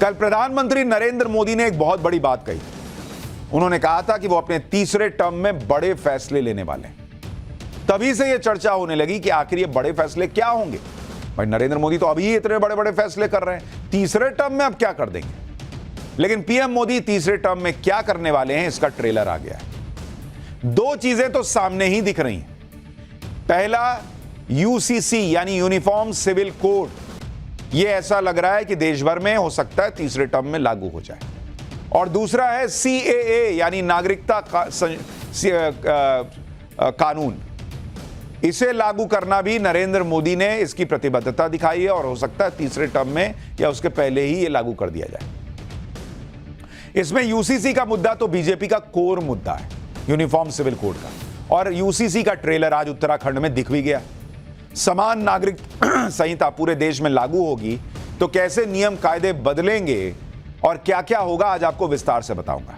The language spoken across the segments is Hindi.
कल प्रधानमंत्री नरेंद्र मोदी ने एक बहुत बड़ी बात कही। उन्होंने कहा था कि वो अपने तीसरे टर्म में बड़े फैसले लेने वाले हैं। तभी से यह चर्चा होने लगी कि आखिर ये बड़े फैसले क्या होंगे। भाई नरेंद्र मोदी तो अभी इतने बड़े बड़े फैसले कर रहे हैं, तीसरे टर्म में अब क्या कर देंगे। लेकिन पीएम मोदी तीसरे टर्म में क्या करने वाले हैं, इसका ट्रेलर आ गया है। दो चीजें तो सामने ही दिख रही हैं। पहला, यूसीसी यानी यूनिफॉर्म सिविल कोड, यह ऐसा लग रहा है कि देश भर में हो सकता है तीसरे टर्म में लागू हो जाए। और दूसरा है सीएए यानी नागरिकता कानून, इसे लागू करना भी नरेंद्र मोदी ने इसकी प्रतिबद्धता दिखाई है और हो सकता है तीसरे टर्म में या उसके पहले ही यह लागू कर दिया जाए। इसमें यूसीसी का मुद्दा तो बीजेपी का कोर मुद्दा है, यूनिफॉर्म सिविल कोड का, और यूसीसी का ट्रेलर आज उत्तराखंड में दिख भी गया। समान नागरिक संहिता पूरे देश में लागू होगी तो कैसे नियम कायदे बदलेंगे और क्या क्या होगा, आज आपको विस्तार से बताऊंगा।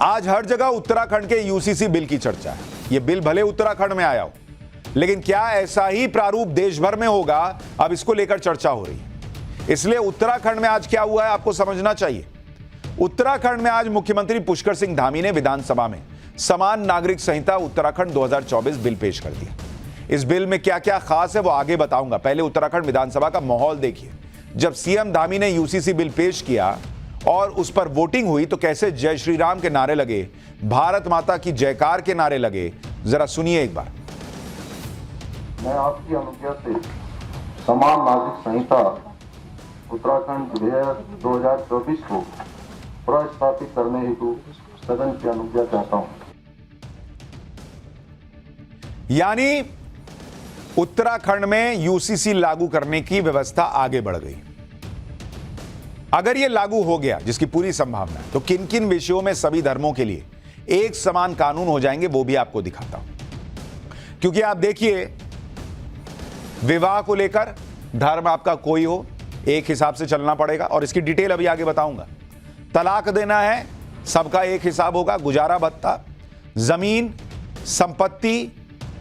आज हर जगह उत्तराखंड के यूसीसी बिल की चर्चा है। यह बिल भले उत्तराखंड में आया हो, लेकिन क्या ऐसा ही प्रारूप देश भर में होगा, अब इसको लेकर चर्चा हो रही है। इसलिए उत्तराखंड में आज क्या हुआ है आपको समझना चाहिए। उत्तराखंड में आज मुख्यमंत्री पुष्कर सिंह धामी ने विधानसभा में समान नागरिक संहिता उत्तराखंड 2024 बिल पेश कर दिया। इस बिल में क्या क्या खास है वो आगे बताऊंगा। पहले उत्तराखंड विधानसभा का माहौल देखिए। जब सीएम धामी ने यूसीसी बिल पेश किया और उस पर वोटिंग हुई तो कैसे जय श्री राम के नारे लगे, भारत माता की जयकार के नारे लगे, जरा सुनिए एक बार। मैं आपकी अनुज्ञा से समान नागरिक संहिता उत्तराखंड विधेयक 2024 को प्रस्तावित करने हेतु सदन की अनुज्ञा चाहता हूं। यानी उत्तराखंड में यूसीसी लागू करने की व्यवस्था आगे बढ़ गई। अगर यह लागू हो गया, जिसकी पूरी संभावना है, तो किन किन विषयों में सभी धर्मों के लिए एक समान कानून हो जाएंगे वो भी आपको दिखाता हूं। क्योंकि आप देखिए, विवाह को लेकर धर्म आपका कोई हो, एक हिसाब से चलना पड़ेगा और इसकी डिटेल अभी आगे बताऊंगा। तलाक देना है, सबका एक हिसाब होगा। गुजारा भत्ता, जमीन, संपत्ति,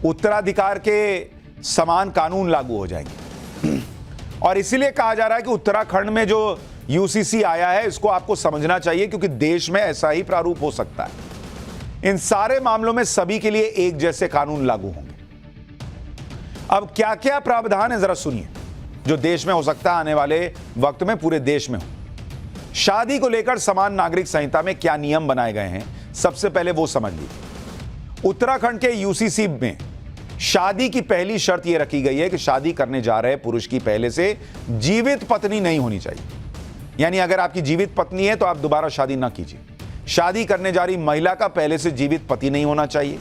उत्तराधिकार के समान कानून लागू हो जाएंगे। और इसीलिए कहा जा रहा है कि उत्तराखंड में जो यूसीसी आया है इसको आपको समझना चाहिए, क्योंकि देश में ऐसा ही प्रारूप हो सकता है। इन सारे मामलों में सभी के लिए एक जैसे कानून लागू होंगे। अब क्या क्या प्रावधान है जरा सुनिए, जो देश में हो सकता है आने वाले वक्त में पूरे देश में हो। शादी को लेकर समान नागरिक संहिता में क्या नियम बनाए गए हैं, सबसे पहले वो समझ लीजिए। उत्तराखंड के यूसीसी में शादी की पहली शर्त यह रखी गई है कि शादी करने जा रहे पुरुष की पहले से जीवित पत्नी नहीं होनी चाहिए। यानी अगर आपकी जीवित पत्नी है तो आप दोबारा शादी ना कीजिए। शादी करने जा रही महिला का पहले से जीवित पति नहीं होना चाहिए।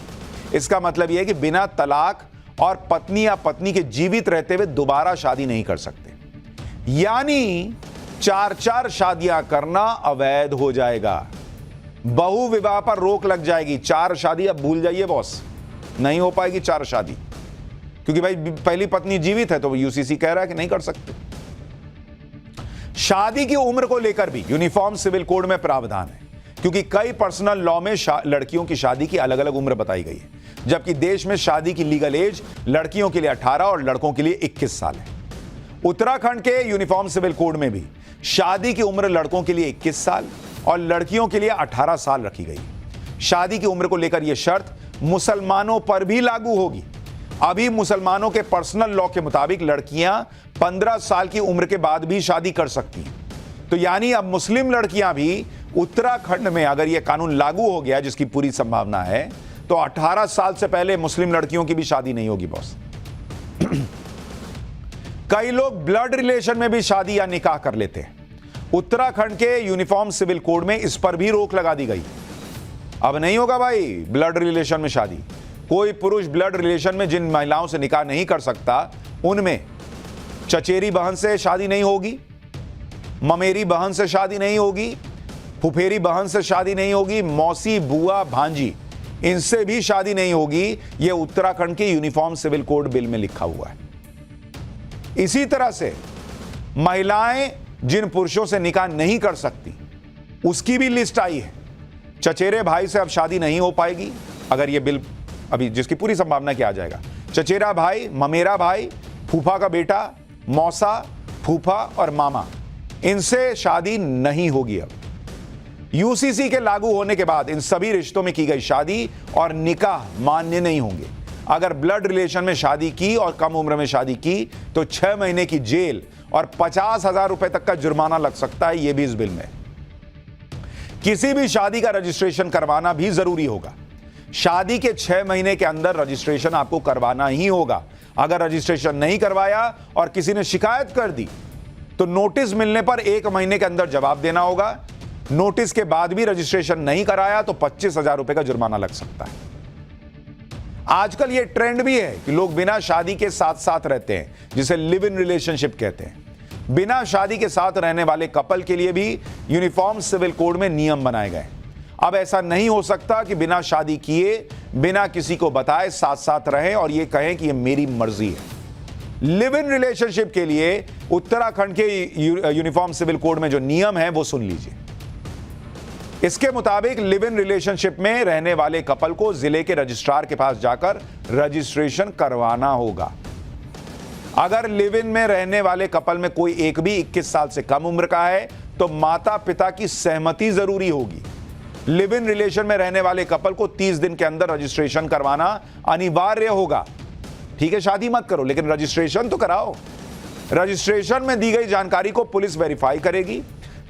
इसका मतलब यह है कि बिना तलाक और पत्नी या पत्नी के जीवित रहते हुए दोबारा शादी नहीं कर सकते। यानी 4-4 शादियां करना अवैध हो जाएगा। बहु विवाह पर रोक लग जाएगी। 4 शादी अब भूल जाइए बॉस, नहीं हो पाएगी 4 शादी, क्योंकि भाई पहली पत्नी जीवित है तो यूसीसी कह रहा है कि नहीं कर सकते। शादी की उम्र को लेकर भी यूनिफॉर्म सिविल कोड में प्रावधान है, क्योंकि कई पर्सनल लॉ में लड़कियों की शादी की अलग अलग उम्र बताई गई है, जबकि देश में शादी की लीगल एज लड़कियों के लिए 18 और लड़कों के लिए 21 साल है। उत्तराखंड के यूनिफॉर्म सिविल कोड में भी शादी की उम्र लड़कों के लिए 21 साल और लड़कियों के लिए 18 साल रखी गई। शादी की उम्र को लेकर यह शर्त मुसलमानों पर भी लागू होगी। अभी मुसलमानों के पर्सनल लॉ के मुताबिक लड़कियां 15 साल की उम्र के बाद भी शादी कर सकती हैं। तो यानी अब मुस्लिम लड़कियां भी उत्तराखंड में अगर यह कानून लागू हो गया, जिसकी पूरी संभावना है, तो 18 साल से पहले मुस्लिम लड़कियों की भी शादी नहीं होगी बॉस। कई लोग ब्लड रिलेशन में भी शादी या निकाह कर लेते हैं। उत्तराखंड के यूनिफॉर्म सिविल कोड में इस पर भी रोक लगा दी गई। अब नहीं होगा भाई ब्लड रिलेशन में शादी। कोई पुरुष ब्लड रिलेशन में जिन महिलाओं से निकाह नहीं कर सकता, उनमें चचेरी बहन से शादी नहीं होगी, ममेरी बहन से शादी नहीं होगी, फुफेरी बहन से शादी नहीं होगी, मौसी, बुआ, भांजी, इनसे भी शादी नहीं होगी। यह उत्तराखंड के यूनिफॉर्म सिविल कोड बिल में लिखा हुआ है। इसी तरह से महिलाएं जिन पुरुषों से निकाह नहीं कर सकती, उसकी भी लिस्ट आई है। चचेरे भाई से अब शादी नहीं हो पाएगी अगर यह बिल अभी, जिसकी पूरी संभावना क्या आ जाएगा। चचेरा भाई, ममेरा भाई, फूफा का बेटा, मौसा, फूफा और मामा, इनसे शादी नहीं होगी। अब यूसीसी के लागू होने के बाद इन सभी रिश्तों में की गई शादी और निकाह मान्य नहीं होंगे। अगर ब्लड रिलेशन में शादी की और कम उम्र में शादी की तो 6 महीने की जेल और 50,000 रुपए तक का जुर्माना लग सकता है। यह भी इस बिल में। किसी भी शादी का रजिस्ट्रेशन करवाना भी जरूरी होगा। शादी के 6 महीने के अंदर रजिस्ट्रेशन आपको करवाना ही होगा। अगर रजिस्ट्रेशन नहीं करवाया और किसी ने शिकायत कर दी तो नोटिस मिलने पर 1 महीने के अंदर जवाब देना होगा। नोटिस के बाद भी रजिस्ट्रेशन नहीं कराया तो 25,000 रुपए का जुर्माना लग सकता है। आजकल यह ट्रेंड भी है कि लोग बिना शादी के साथ साथ रहते हैं, जिसे लिव इन रिलेशनशिप कहते हैं। बिना शादी के साथ रहने वाले कपल के लिए भी यूनिफॉर्म सिविल कोड में नियम बनाए गए। अब ऐसा नहीं हो सकता कि बिना शादी किए, बिना किसी को बताए साथ साथ रहें और यह कहें कि यह मेरी मर्जी है। लिव इन रिलेशनशिप के लिए उत्तराखंड के यूनिफॉर्म सिविल कोड में जो नियम है वो सुन लीजिए। इसके मुताबिक लिव इन रिलेशनशिप में रहने वाले कपल को जिले के रजिस्ट्रार के पास जाकर रजिस्ट्रेशन करवाना होगा। अगर लिव इन में रहने वाले कपल में कोई एक भी 21 साल से कम उम्र का है तो माता पिता की सहमति जरूरी होगी। लिव इन रिलेशन में रहने वाले कपल को 30 दिन के अंदर रजिस्ट्रेशन करवाना अनिवार्य होगा। ठीक है, शादी मत करो लेकिन रजिस्ट्रेशन तो कराओ। रजिस्ट्रेशन में दी गई जानकारी को पुलिस वेरीफाई करेगी।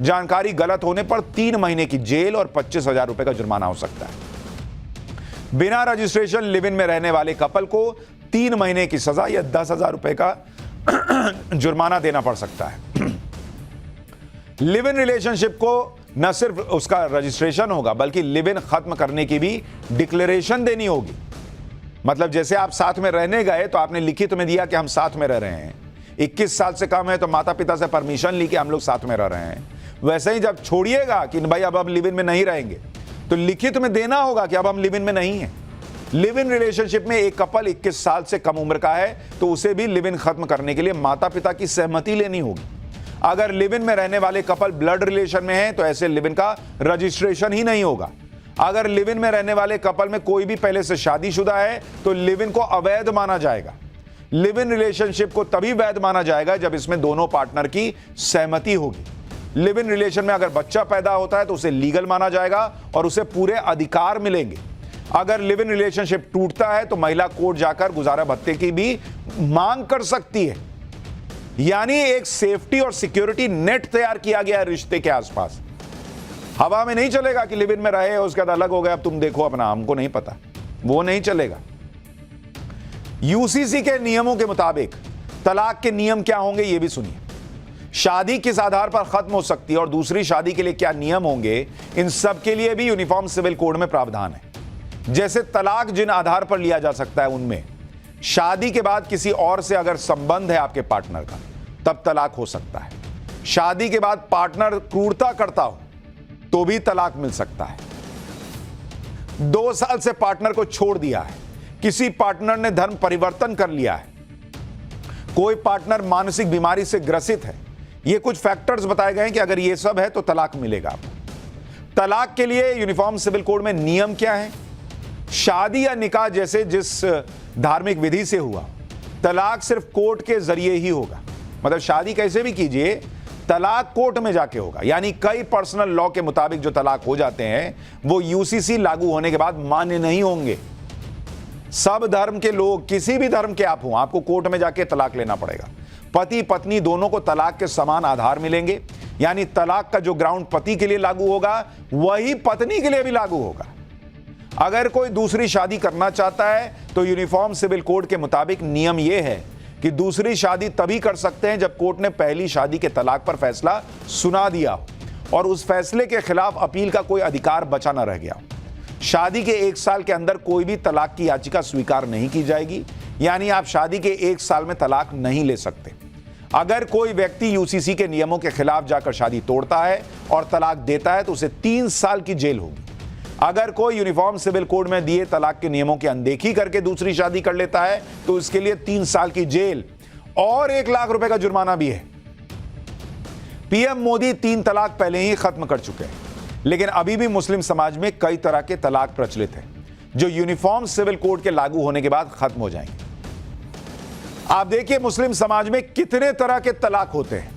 जानकारी गलत होने पर 3 महीने की जेल और 25,000 रुपए का जुर्माना हो सकता है। बिना रजिस्ट्रेशन लिव इन में रहने वाले कपल को 3 महीने की सजा या 10,000 रुपए का जुर्माना देना पड़ सकता है। लिव इन रिलेशनशिप को न सिर्फ उसका रजिस्ट्रेशन होगा बल्कि लिव इन खत्म करने की भी डिक्लेरेशन देनी होगी। मतलब जैसे आप साथ में रहने गए तो आपने लिखित में दिया कि हम साथ में रह रहे हैं। 21 साल से कम है तो माता पिता से परमिशन ली कि हम लोग साथ में रह रहे हैं। वैसे ही जब छोड़िएगा कि भाई अब हम लिव इन में नहीं रहेंगे तो लिखित में देना होगा कि अब हम लिव इन में नहीं हैं। लिव इन रिलेशनशिप में एक कपल 21 साल से कम उम्र का है तो उसे भी लिव इन खत्म करने के लिए माता पिता की सहमति लेनी होगी। अगर लिव इन में रहने वाले कपल ब्लड रिलेशन में है तो ऐसे लिव इन का रजिस्ट्रेशन ही नहीं होगा। अगर लिव इन में रहने वाले कपल में कोई भी पहले से शादीशुदा है तो लिव इन को अवैध माना जाएगा। लिव इन रिलेशनशिप को तभी वैध माना जाएगा जब इसमें दोनों पार्टनर की सहमति होगी। लिव इन रिलेशन में अगर बच्चा पैदा होता है तो उसे लीगल माना जाएगा और उसे पूरे अधिकार मिलेंगे। अगर लिव इन रिलेशनशिप टूटता है तो महिला कोर्ट जाकर गुजारा भत्ते की भी मांग कर सकती है। यानी एक सेफ्टी और सिक्योरिटी नेट तैयार किया गया है रिश्ते के आसपास। हवा में नहीं चलेगा कि लिव इन में रहे उसके बाद अलग हो गया, अब तुम देखो अपना, हमको नहीं पता, वो नहीं चलेगा। यूसीसी के नियमों के मुताबिक तलाक के नियम क्या होंगे ये भी सुनिए। शादी किस आधार पर खत्म हो सकती है और दूसरी शादी के लिए क्या नियम होंगे, इन सब के लिए भी यूनिफॉर्म सिविल कोड में प्रावधान है। जैसे तलाक जिन आधार पर लिया जा सकता है उनमें शादी के बाद किसी और से अगर संबंध है आपके पार्टनर का तब तलाक हो सकता है। शादी के बाद पार्टनर क्रूरता करता हो तो भी तलाक मिल सकता है। 2 साल से पार्टनर को छोड़ दिया है, किसी पार्टनर ने धर्म परिवर्तन कर लिया है, कोई पार्टनर मानसिक बीमारी से ग्रसित है, ये कुछ फैक्टर्स बताए गए हैं कि अगर ये सब है तो तलाक मिलेगा आपको। तलाक के लिए यूनिफॉर्म सिविल कोड में नियम क्या है? शादी या निकाह जैसे जिस धार्मिक विधि से हुआ, तलाक सिर्फ कोर्ट के जरिए ही होगा। मतलब शादी कैसे भी कीजिए, तलाक कोर्ट में जाके होगा। यानी कई पर्सनल लॉ के मुताबिक जो तलाक हो जाते हैं वो यूसीसी लागू होने के बाद मान्य नहीं होंगे। सब धर्म के लोग, किसी भी धर्म के आप हो, आपको कोर्ट में जाके तलाक लेना पड़ेगा। पति पत्नी दोनों को तलाक के समान आधार मिलेंगे। यानी तलाक का जो ग्राउंड पति के लिए लागू होगा वही पत्नी के लिए भी लागू होगा। अगर कोई दूसरी शादी करना चाहता है तो यूनिफॉर्म सिविल कोड के मुताबिक नियम यह है कि दूसरी शादी तभी कर सकते हैं जब कोर्ट ने पहली शादी के तलाक पर फैसला सुना दिया हो और उस फैसले के खिलाफ अपील का कोई अधिकार बचा न रह गया हो। शादी के 1 साल के अंदर कोई भी तलाक की याचिका स्वीकार नहीं की जाएगी। यानी आप शादी के 1 साल में तलाक नहीं ले सकते। अगर कोई व्यक्ति यूसीसी के नियमों के खिलाफ जाकर शादी तोड़ता है और तलाक देता है तो उसे 3 साल की जेल होगी। अगर कोई यूनिफॉर्म सिविल कोड में दिए तलाक के नियमों की अनदेखी करके दूसरी शादी कर लेता है तो इसके लिए 3 साल की जेल और 1 लाख रुपए का जुर्माना भी है। पीएम मोदी 3 तलाक पहले ही खत्म कर चुके हैं, लेकिन अभी भी मुस्लिम समाज में कई तरह के तलाक प्रचलित हैं जो यूनिफॉर्म सिविल कोड के लागू होने के बाद खत्म हो जाएंगे। आप देखिए मुस्लिम समाज में कितने तरह के तलाक होते हैं।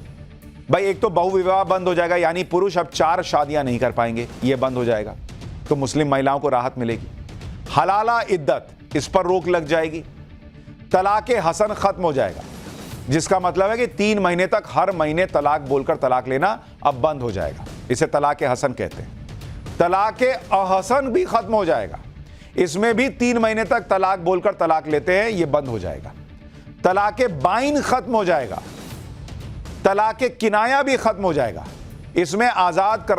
भाई एक तो बहुविवाह बंद हो जाएगा, यानी पुरुष अब 4 शादियां नहीं कर पाएंगे, यह बंद हो जाएगा, तो मुस्लिम महिलाओं को राहत मिलेगी। हलाला इद्दत, इस पर रोक लग जाएगी। तलाक हसन खत्म हो जाएगा, जिसका मतलब है कि 3 महीने तक हर महीने तलाक बोलकर तलाक लेना अब बंद हो जाएगा, इसे तलाक हसन कहते हैं। तलाक अहसन भी खत्म हो जाएगा, इसमें भी 3 महीने तक तलाक बोलकर तलाक लेते हैं, यह बंद हो जाएगा। तलाक बाइन खत्म हो जाएगा। तलाक किनाया भी खत्म हो जाएगा, इसमें आजाद कर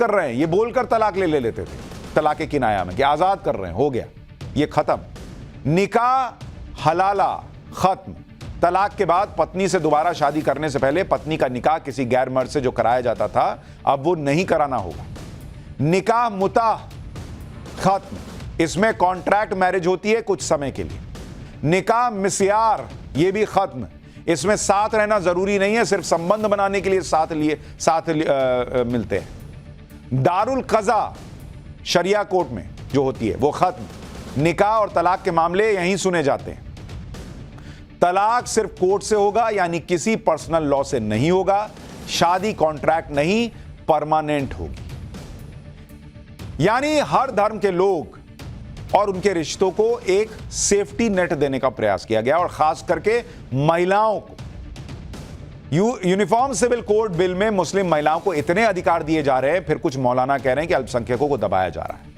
रहे हैं ये बोलकर तलाक ले लेते थे, तलाक किनाया में कि आजाद कर रहे हैं, हो गया, ये खत्म। निकाह हलाला खत्म, तलाक के बाद पत्नी से दोबारा शादी करने से पहले पत्नी का निकाह किसी गैर मर्द से जो कराया जाता था, अब वो नहीं कराना होगा। निकाह मुताह खत्म, इसमें कॉन्ट्रैक्ट मैरिज होती है कुछ समय के लिए। निकाह मिस्यार, ये भी खत्म, इसमें साथ रहना जरूरी नहीं है, सिर्फ संबंध बनाने के लिए साथ मिलते हैं। दारुल कज़ा शरिया कोर्ट में जो होती है वो खत्म। निकाह और तलाक के मामले यहीं सुने जाते हैं। तलाक सिर्फ कोर्ट से होगा, यानी किसी पर्सनल लॉ से नहीं होगा। शादी कॉन्ट्रैक्ट नहीं, परमानेंट होगी। यानी हर धर्म के लोग और उनके रिश्तों को एक सेफ्टी नेट देने का प्रयास किया गया, और खास करके महिलाओं को। यूनिफॉर्म सिविल कोड बिल में मुस्लिम महिलाओं को इतने अधिकार दिए जा रहे हैं, फिर कुछ मौलाना कह रहे हैं कि अल्पसंख्यकों को दबाया जा रहा है।